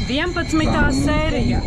11. sērija.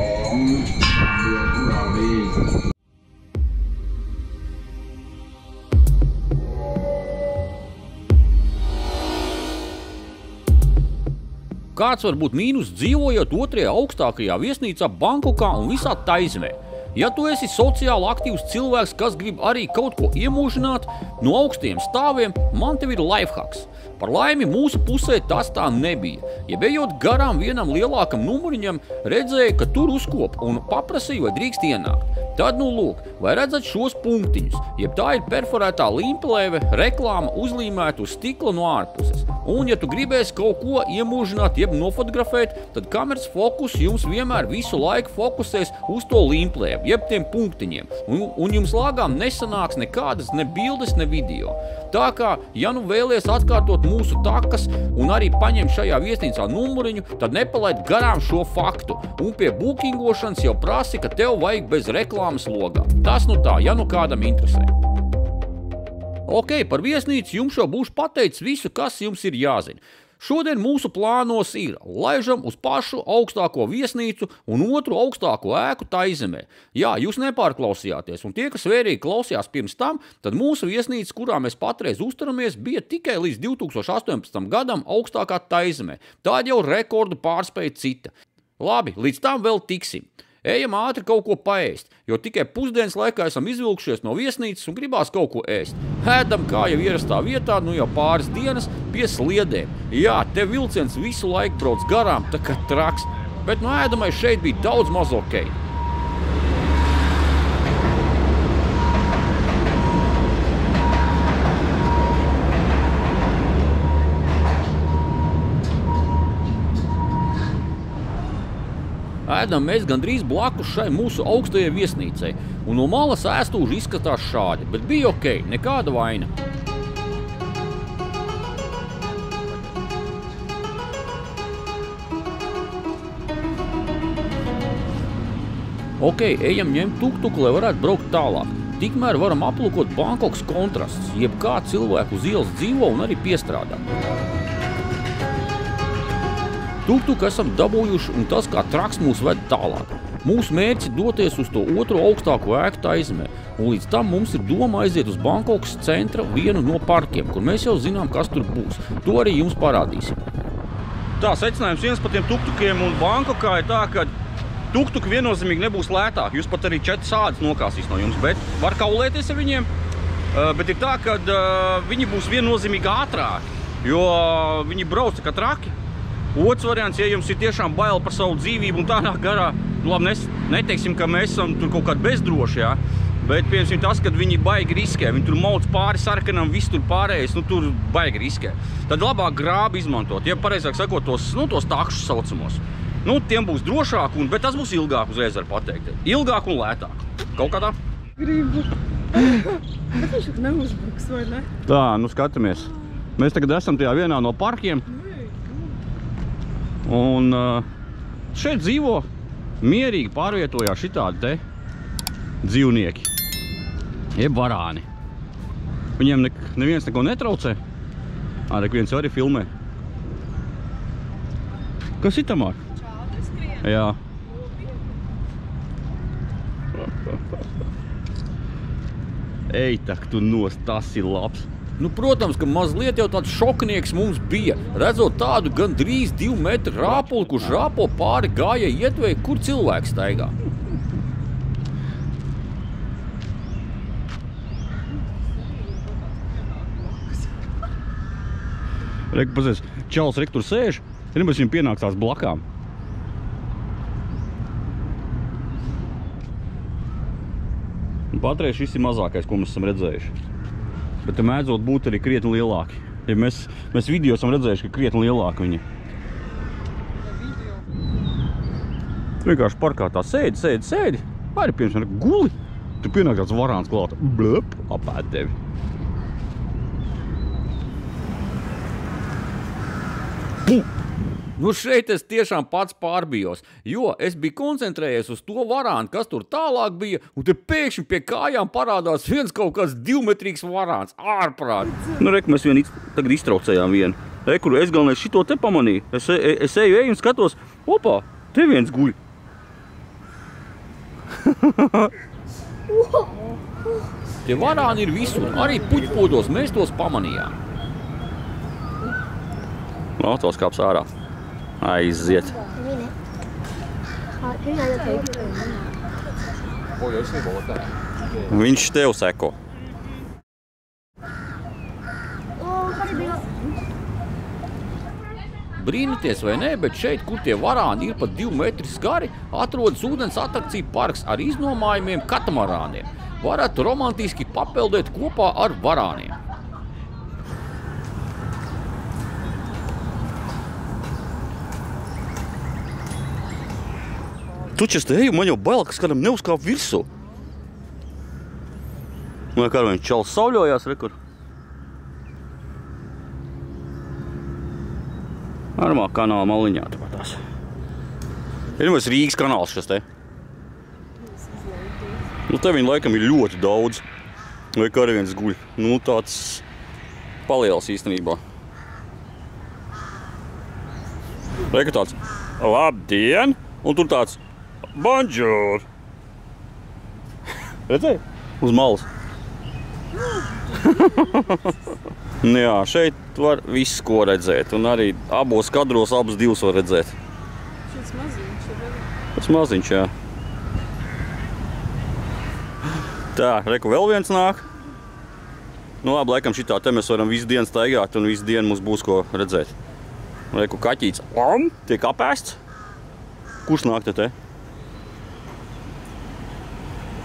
Kāds var būt mīnus dzīvojot otrajā augstākajā viesnīcā Bankokā un visā Taizemē? Ja tu esi sociāli aktīvs cilvēks, kas grib arī kaut ko iemūžināt no augstiem stāviem, man tev ir lifehacks. Par laimi mūsu pusē tas tā nebija. Ja ejot garām vienam lielākam numuriņam, redzēja, ka tur uzkop un paprasīja, vai drīkst ienākt. Tad nu lūk, vai redzat šos punktiņus, jeb tā ir perforētā līmplēve, reklāma uzlīmēta uz stikla no ārpuses. Un ja tu gribēsi kaut ko iemūžināt, jeb nofotografēt, tad kameras fokus jums vienmēr visu laiku fokusēs uz to līmplēvi, jeb tiem punktiņiem. Un jums lāgām nesanāks nekādas ne bildes, ne video. Tā kā, ja nu vēlies atkārtot mūsu takas un arī paņem šajā viesnīcā numuriņu, tad nepalaid garām šo faktu. Un pie bookingošanas jau prasi, ka tev vajag bez reklāmas logā. Tas nu tā, ja nu kādam interesē. Ok, par viesnīcu jums jau būšu pateicis visu, kas jums ir jāzina. Šodien mūsu plānos ir laižam uz pašu augstāko viesnīcu un otru augstāko ēku Taizemē. Jā, jūs nepārklausījāties, un tie, kas vērīgi klausījās pirms tam, tad mūsu viesnīca, kurā mēs patreiz uzturamies, bija tikai līdz 2018. gadam augstākā Taizemē. Tāda jau rekordu pārspēja cita. Labi, līdz tam vēl tiksim. Ejam ātri kaut ko paēst, jo tikai pusdienas laikā esam izvilkušies no viesnīcas un gribās kaut ko ēst. Ēdam kā jau ierastā vietā, nu jau pāris dienas pie sliedēm. Jā, te vilciens visu laiku brauc garām, tā kā traks, bet no ēdamais šeit bija daudz maz ok. Ēdam mēs gandrīz blakus šai mūsu augstajai viesnīcai, un no malas ēstūži izskatās šādi, bet bija ok, nekāda vaina. Ok, ejam ņemt tuktuku, lai varētu braukt tālāk. Tikmēr varam aplūkot Bankokas kontrasts, jeb kā cilvēku uz ielas dzīvo un arī piestrādā. Tuktuku esam dabūjuši, un tas kā traks mūs ved tālāk. Mūsu mērķis doties uz to otro augstāko ēku Taizemē, un līdz tam mums ir doma aiziet uz Bankokas centra vienu no parkiem, kur mēs jau zinām, kas tur būs. To arī jums parādīsim. Tā, secinājums viens par tiem tuktukiem un Bankokā ir tā, ka tuktuki viennozīmīgi nebūs lētāk. Jūs pat arī 4 sādas nokāsīs no jums, bet var kaulēties ar viņiem. Bet ir tā, ka viņi būs viennozīmīgi ātrāki, jo viņi brauc kā traki. Otrs variants, ja jums ir tiešām bail par savu dzīvību un tādā garā, nu labi, neteiksim, ka mēs esam tur kaut kādi bezdroši, jā, bet, piemēram, tas, kad viņi baigi riskē, viņi tur mauc pāri sarkanam, viss tur pārējais, nu tur baigi riskē. Tad labāk grābi izmantot, ja pareizāk sakot, tos takšus saucamos. Nu, tiem būs drošāk, bet tas būs ilgāk, uzreiz var pateikt. Ilgāk un lētāk. Kaut kā tā? Gribu. Bet viņš jau neuzbruks, vai ne? Tā, nu skatāmies. Mēs tagad esam tajā vienā no parkiem. Un šeit dzīvo mierīgi pārvietojās šitādi te dzīvnieki, jeb varāni. Viņiem neviens neko netraucē. Viens arī filmē. Kas ir tamāk? Čādi skrien. Jā. Ej, tak tu nost, tas ir labs. Nu, protams, ka mazliet jau tāds šoknieks mums bija, redzot tādu gandrīz 2 metru rāpuli, kurš rāpo pāri gājai ietveju, kur cilvēks staigā. Reku, pazies, čals rek tur sēž, nebūs viņam pienāks tās blakām. Un patreiz šis ir mazākais, ko mēs esam redzējuši. Bet mēdzot būt arī krietni lielāki. Ja mēs video esam redzējuši, ka krietni lielāki viņi. Vienkārši parkā tā sēdi. Vai arī piemēram guli. Tu pienāk tāds varāns klāt. Blöp, apēd tevi. Nu šeit es tiešām pats pārbijos, jo es biju koncentrējies uz to varānu, kas tur tālāk bija, un te pēkšņi pie kājām parādās viens kaut kāds 2-metrīgs varāns, ārprāt. Nu reku, mēs tagad iztraucējām vienu. Kur es galvenais šito te pamanīju. Es eju un skatos, opā, te viens guļ. Tie varāni ir visur, arī puķpodos mēs tos pamanījām. Tos kāps ārā. Aiziet. Viņš tev seko. Brīnaties vai ne, bet šeit, kur tie varāni ir pat 2 metri skari, atrodas ūdens atrakciju parks ar iznomājumiem katamarāniem. Varat romantiski papeldēt kopā ar varāniem. Taču es te eju, man jau bail, kas kādam neuzkāp virsū. Vai kā viņš čals sauļojās, rekur? Armā kanāla maliņā tāpatās. Ir mēs Rīgas kanāls šis te. Nu te viņa laikam ir ļoti daudz. Vai kā arī viens guļ. Nu tāds paliels īstenībā. Reku tāds labdien! Un tur tāds bonjour! Redzēji? Uz malas. Jā, šeit var viss ko redzēt. Un arī abos kadros abas divas var redzēt. Šis maziņš ir arī. Tas maziņš, jā. Tā, reku vēl viens nāk. Nu labi, laikam šitā te mēs varam visu dienu staigāt un visu dienu mums būs ko redzēt. Reku kaķīts tiek apēsts. Kurš nāk te?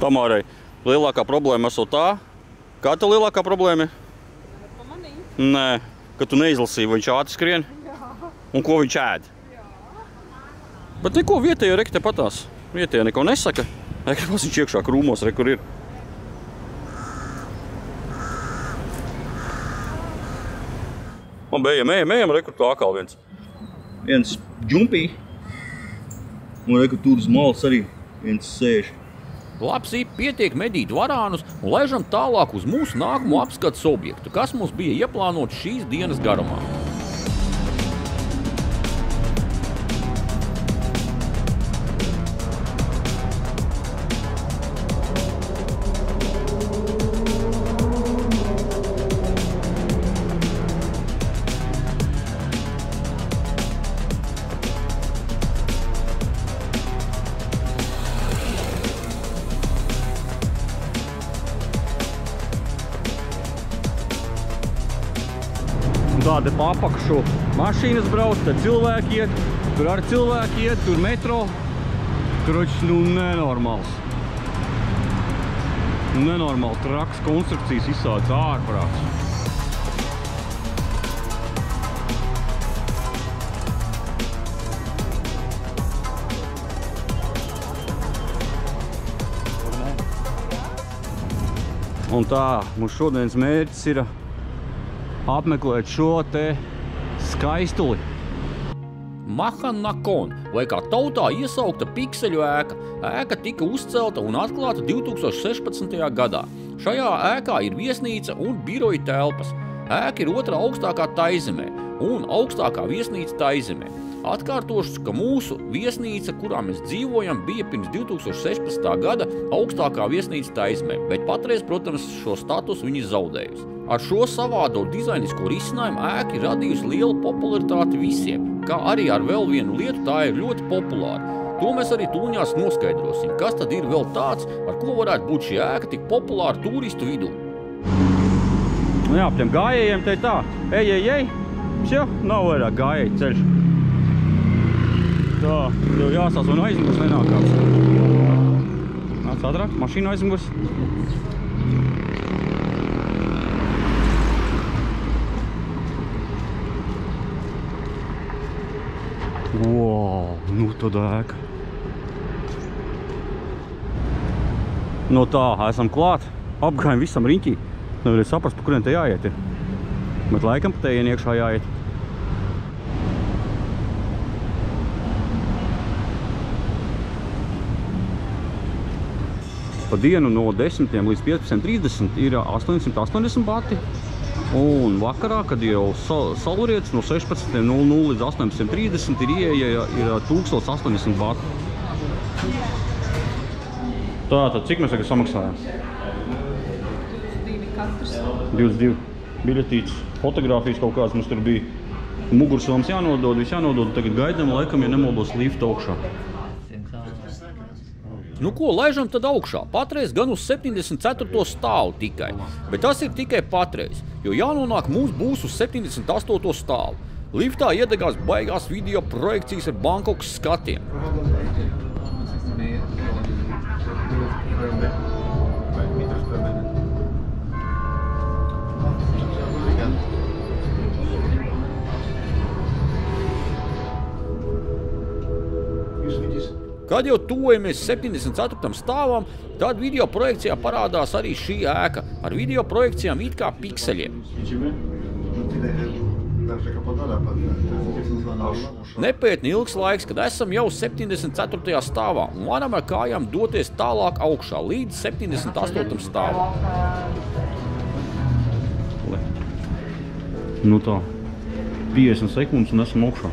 Tamārai lielākā problēma esot tā. Kā tev lielākā problēma? Pamanīju. Nē, ka tu neizlasīji, vai viņš ātri skrien? Jā. Un ko viņš ēd? Jā. Bet neko vietējo reki te patās. Vietējo neko nesaka. Reku viņš iekšā krūmos, rekur ir. Man ejam, rekur tā atkal viens. Viens džumpī. Un rekur tur uz malas arī viens sēž. Lapsī pietiek medīt varānus un laižam tālāk uz mūsu nākamo apskates objektu, kas mums bija ieplānots šīs dienas garumā. Tāda papakšu mašīnas brauc, tad cilvēki iet, tur arī cilvēki iet, tur metro. Tur nu nenormāls. Nenormāli traks konstrukcijas izsāc ārprāts. Un tā, mums šodienas mērķis ir apmeklēt šo te skaistuli. Mahanakon, vai kā tautā iesaukta pikseļu ēka. Ēka tika uzcelta un atklāta 2016. gadā. Šajā ēkā ir viesnīca un biroja telpas. Ēka ir otrā augstākā Taizemē un augstākā viesnīca Taizemē. Atkārtošu, ka mūsu viesnīca, kurā mēs dzīvojam, bija pirms 2016. gada augstākā viesnīca Taizemē, bet patreiz, protams, šo statusu viņi zaudējusi. Ar šo savādo dizainisko risinājumu ēka ir radījusi lielu popularitāti visiem, kā arī ar vēl vienu lietu tā ir ļoti populāra. To mēs arī tūņās noskaidrosim, kas tad ir vēl tāds, ar ko varētu būt šī ēka tik populāra turistu vidū. Nu jā, tiem gājējiem te tā, ej, jau nav vairāk gājēji ceļš. Tā, tev jāsās un aizmugurs nenākās. Nāc ātrāk, mašīna aizmugurs. Wow, nu tad ēka. No tā, esam klāt, apgājam visam riņķī. Nevarēja saprast, pa kuriem te jāiet ir. Bet laikam pa tejien iekšā jāiet. Pa dienu no 10 līdz 15:30 ir 880 bati. Un vakarā, kad jau saulrietis no 16:00 līdz 18:30 ir ieeja ir 1080 bati. Tātad, cik mēs tagad samaksājam? 2 katrs. 22 biļetītes, fotogrāfijas kaut kāds mums tur bija. Mugursoms jānodod, viss jānodod, tagad gaidām, laikam, ja nemaldos lifta augšā. Nu ko, laižam tad augšā. Patreiz gan uz 74. stāvu tikai. Bet tas ir tikai patreiz, jo jānonāk mums būs uz 78. stāvu. Liftā iedegās baigās video projekcijas ar Bankokas skatiem. Kad jau tuvojamies 74. stāvam, tad video projekcijā parādās arī šī ēka ar video projekcijām it kā pikseļiem. Nepētni ilgs laiks, kad esam jau 74. stāvā un varam ar kājām doties tālāk augšā līdz 78. stāvam. Nu tā, 50 sekundes un esam augšā.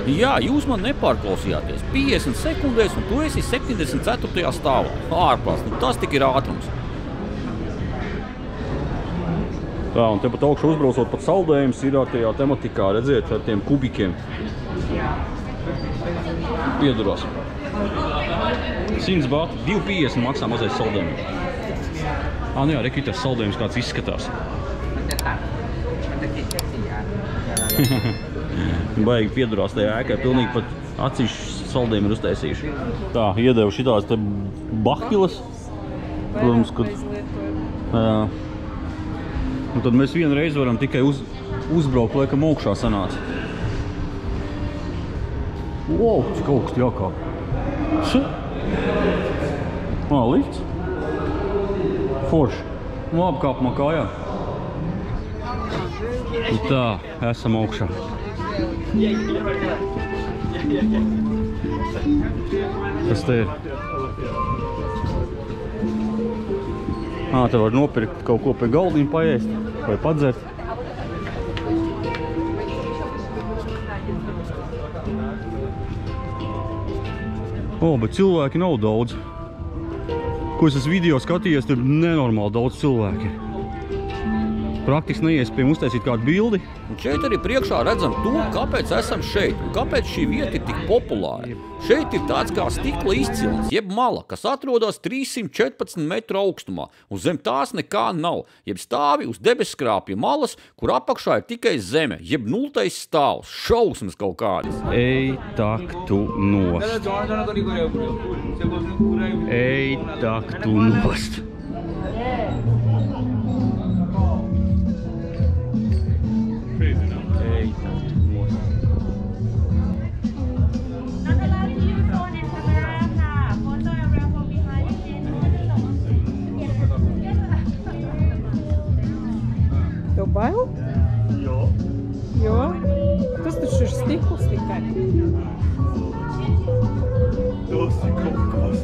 Jā, jūs man nepārklausījāties. 50 sekundēs un tu esi 74. stāvā. Ārprāts, nu tas tik ir ātrums. Tā, un te pat augšu uzbraucot pat saldējums ir tajā tematikā, redziet, ar tiem kubikiem. Piedurās. 100 bati, 2,50 maksā mazais saldējums. Nu jā, reki tas saldējums kāds izskatās. Baigi piedurās tajā ēkai, pilnīgi pat atsevišķi saldējumi ir uztaisījuši. Tā, iedevu šitās te bahilas. Protams, kad... Un tad mēs vienu reizi varam tikai uzbraukt, laikam augšā sanāca. Wow, tas kaut kas jākāp. Lifts. Forši. Apkāpumā kājā. Tā, esam augšā. Kas te ir? Te var nopirkt kaut ko pie galdiņa paēst vai padzert. Bet cilvēki nav daudz. Ko es video skatījos, tur nenormāli daudz cilvēki. Praktiski neiespējami uztaisīt kādu bildi. Un šeit arī priekšā redzam to, kāpēc esam šeit un kāpēc šī vieta ir tik populāra. Šeit ir tāds kā stikla izcilnis, jeb mala, kas atrodas 314 metru augstumā, un zem tās nekā nav, jeb stāvi uz debesskrāpja malas, kur apakšā ir tikai zeme, jeb nultais stāvs, šausmas kaut kādas. Ej tak tu nost. Ej tak tu nost. Tev bail? Jo? Tas taču ir stikls tikai. Tas ir kaut kas.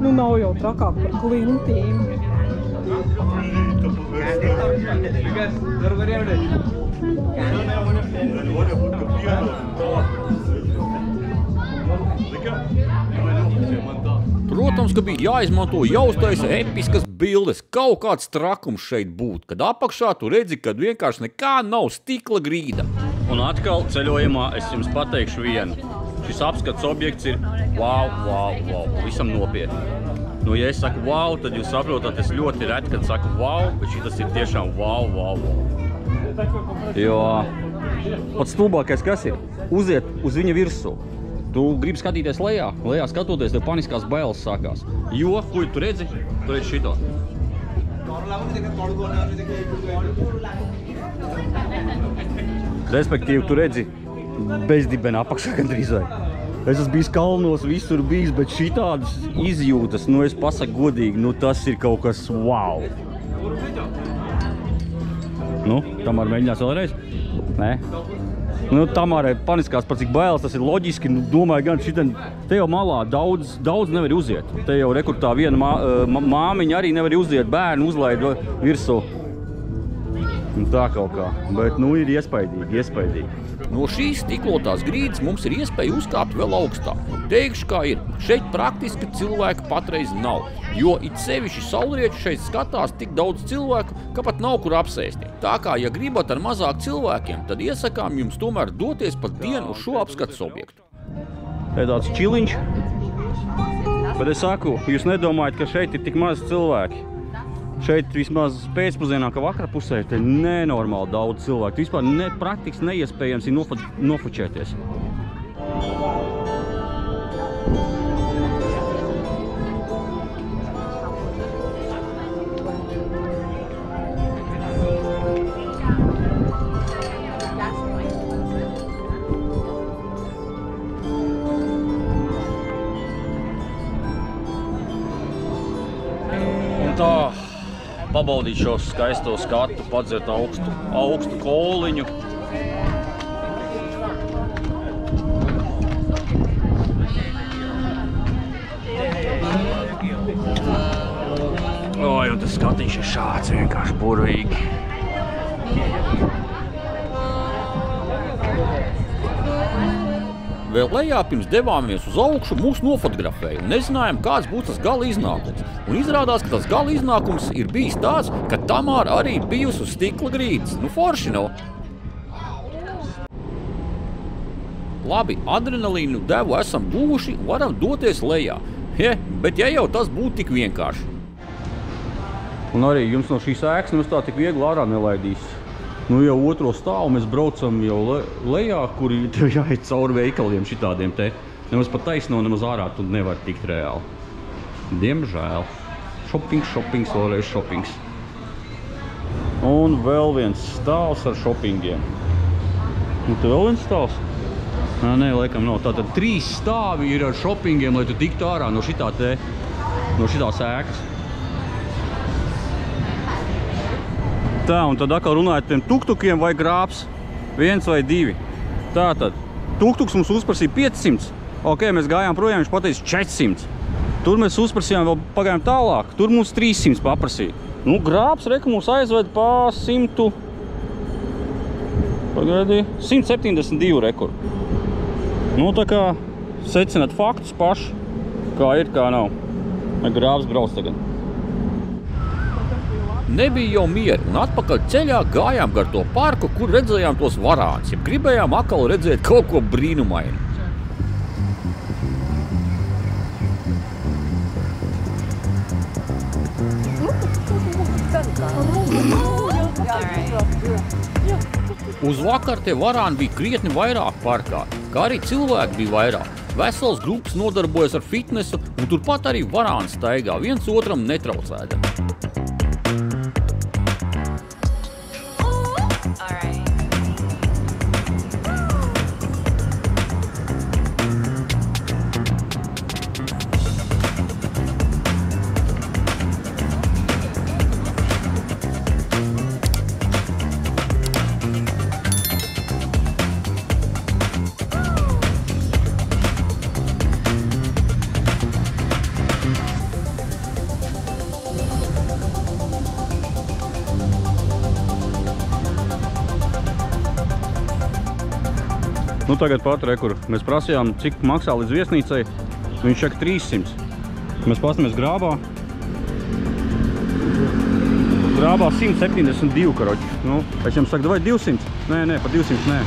Nu nav jau trakāk par klintīm. Protams, ka bija jāizmanto jāuztaisa episkas bildes, kaut kāds trakums šeit būt, kad apakšā tu redzi, kad vienkārši nekā nav stikla grīda. Un atkal ceļojumā es jums pateikšu vienu. Šis apskats objekts ir wow, visam nopietni. Nu, ja es saku wow, tad jūs saprotat, es ļoti reti, kad saku wow, bet šitas ir tiešām wow. Jo pats stulbākais kas ir? Uziet uz viņa virsū. Tu gribi skatīties lejā skatoties, tev paniskās bailes sākās. Jo, ko tu redzi? Tu redzi šito. Respektīvi, tu redzi bezdibena apakšā gandrīz vai. Es esmu bijis kalnos, visur bijis, bet šitādas izjūtas, nu es pasaku godīgi, nu tas ir kaut kas wow. Nu, Tamāra mēģinās vēlreiz? Nē? Nu, Tamārai paniskās par cik bailes, tas ir loģiski, nu, domāju gan šitan, te jau malā daudz nevar uziet. Te jau rekur tā viena māmiņa arī nevar uziet, bērnu uzlaid virsū. Tā kaut kā, bet nu ir iespaidīgi. No šīs stiklotās grīdas mums ir iespēja uzkāpt vēl augstāk. Teikšu, kā ir. Šeit praktiski cilvēka patreiz nav, jo it sevišķi saulrieči šeit skatās tik daudz cilvēku, ka pat nav kur apsēsties. Tā kā, ja gribat ar mazāk cilvēkiem, tad iesakām jums tomēr doties pat dienu uz šo apskates objektu. Te tāds čiliņš, bet es saku, jūs nedomājat, ka šeit ir tik maz cilvēki. Šeit vismaz pēcpusdienā, ka vakara pusē, te nenormāli daudz cilvēku. Vispār praktiski neiespējams ir nofučēties. Un tā. Pabaudīt šo skaisto skatu, padzert augstu koliņu. Oj, un tas skatiņš ir šāds vienkārši burvīgi. Vēl lejā pirms devāmies uz augšu mūs nofotografēja un nezinājām, kāds būs tas gala iznākums. Un izrādās, ka tas gala iznākums ir bijis tāds, ka Tamāra arī bijusi uz stikla grīdas. Nu forši nav. Labi, adrenalīnu devu esam guvuši un varam doties lejā. Bet ja jau tas būtu tik vienkārši. Un arī jums no šīs ēkas mums tā tik viegli ārā nelaidīs. Nu jau otro stāvu mēs braucam jau lejā, kur tev jāiet cauri veikaliem šitādiem te. Nemaz pat taisno, nemaz ārā tu nevar tikt reāli. Diemžēl. Šopings, vēlreiz šopings. Un vēl viens stāvs ar šopingiem. Un te vēl viens stāvs? Nē, laikam nav. Tātad 3 stāvi ir ar šopingiem, lai tu tiktu ārā no šitās ēkas. Tā, un tad atkal runājot tiem tuktukiem vai grābs, 1 vai 2. Tātad, tuktuks mums uzprasīja 500. Ok, mēs gājām projām, viņš pateica 400. Tur mēs uzprasījām, vēl pagājām tālāk. Tur mums 300 paprasīja. Nu, grābs, reka, mums aizved pa 172 rekur. Nu, tā kā secināt faktus paši, kā ir, kā nav. Grābs brauc tagad. Nebija jau mieri, un atpakaļ ceļā gājām gar to parku, kur redzējām tos varāns, ja gribējām atkal redzēt kaut ko brīnumainu. Uz vakar te varāni bija krietni vairāk parkā, kā arī cilvēki bija vairāk. Vesels grupas nodarbojas ar fitnesu, un turpat arī varāni staigā, viens otram netraucēdami. Nu, tagad pat, kur mēs prasījām, cik maksā līdz viesnīcai. Viņš saka 300. Mēs pastamies grābā. Grābā 172, karoči. Nu, es jums saku, vai 200? Nē, pa 200 nē.